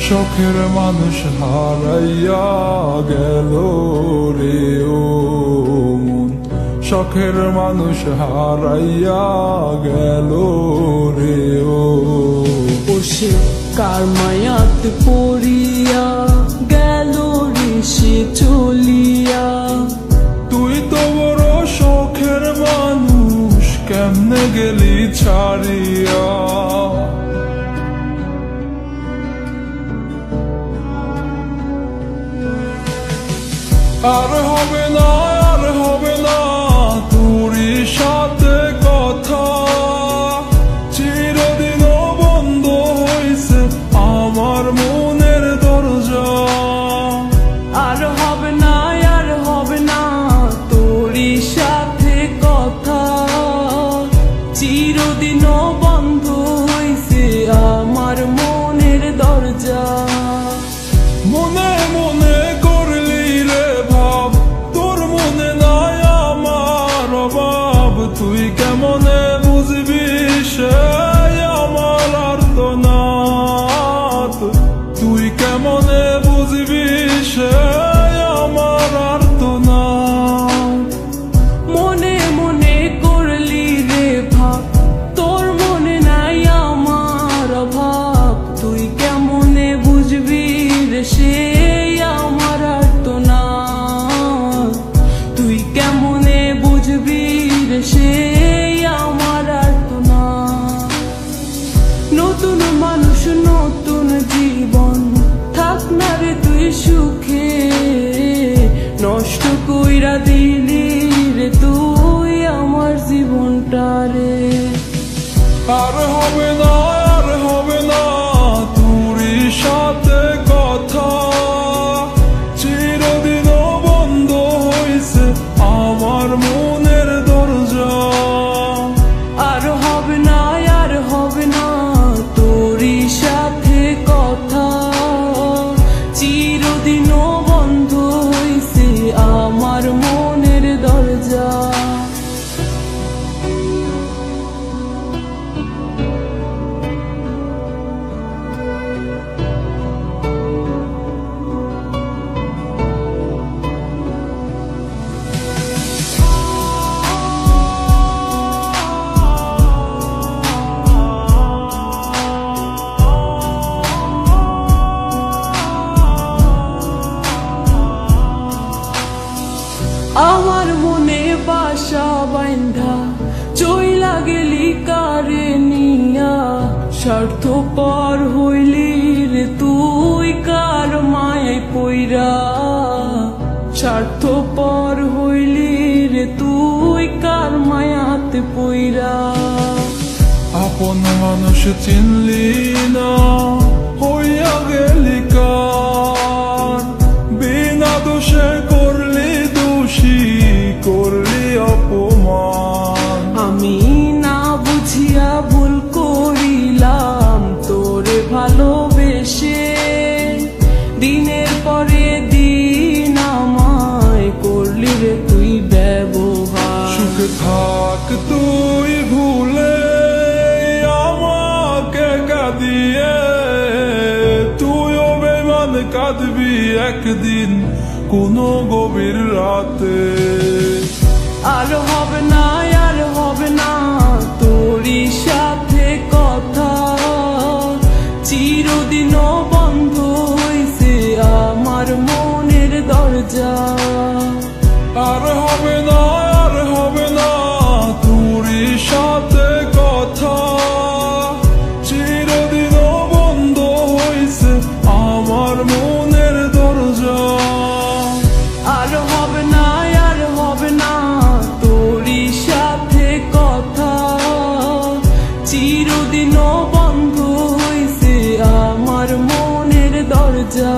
শখের মানুষ হারাইয়া গেল রে ও মন, শখের মানুষ হারাইয়া গেল রে ও। সে কার মায়াত পড়িয়া গেল রে সে চলিয়া। তুই তো বড় শখের মানুষ, কেমনে গেলি ছাড়িয়া। আর হবে না, আর হবে না তোরই সাথে কথা, চিরদিন বন্ধ হইছে আমার মনের দরজা। আর হবে না, আর হবে না তোরই সাথে কথা, চিরদিন বন্ধ হইছে আমার মনের দরজা। মনে মনে করলি রে ভাব, তোর মনে নাই আমার অভাব। তুই কেমনে বুঝবি সে আমার আর্তনাদ, তুই কেমনে বুঝবি সে আমার আর্তনাদ। মনে মনে করলি রে ভাব, তোর মনে নাই আমার অভাব। তুই কেমনে বুঝবি রে সে আমার আর্তনাদ, তুই কেমনে বুঝবি রে সে আমার আর্তনাদ। নতুন মানুষ নতুন জীবন, থাক না রে তুই সুখে, নষ্ট কইরা দিলি রে তুই আমার জীবনটা রে। আর হবে না, আর হবে না তোরই সাথে কথা, চিরদিন বন্ধ হইছে আমার মনের দরজা। আর হবে না, আর হবে না তোরই সাথে কথা, চিরদিন বন্ধ হইছে আমার মনের দরজা। আমার মনে বাসা বাইন্ধা চইলা গেলি কারে নিয়া, স্বার্থপর হইলি রে তুই কার মায়ায় পইরা। স্বার্থপর হইলি রে তুই কার মায়াতে পইরা। আপন মানুষ চিনলি না, হইয়া গেলি কার, বিনা দোষে করলি দোষী, করলি অপমান। আমি না বুঝিয়া ভুল করিলাম তোরে ভালোবেসে, দিনের পরে দিন আমায় করলি রে তুই ব্যবহার। সুখে থাক তুই ভুলে আমাকে কাঁদিয়ে, তুইও বেমান কাঁদবি একদিন কোনো গভীর রাতে। আর হবে না, আর হবে না তোরই সাথে কথা, চিরদিন বন্ধ হইছে আমার মনের দরজা। আর হবে না, আর হবে না তোরই সাথে কথা, চিরদিন বন্ধ হইছে আমার মনের দরজা। আর হবে না, আর হবে না তোরই সাথে কথা, চিরদিন বন্ধ হইছে আমার মনের দরজা।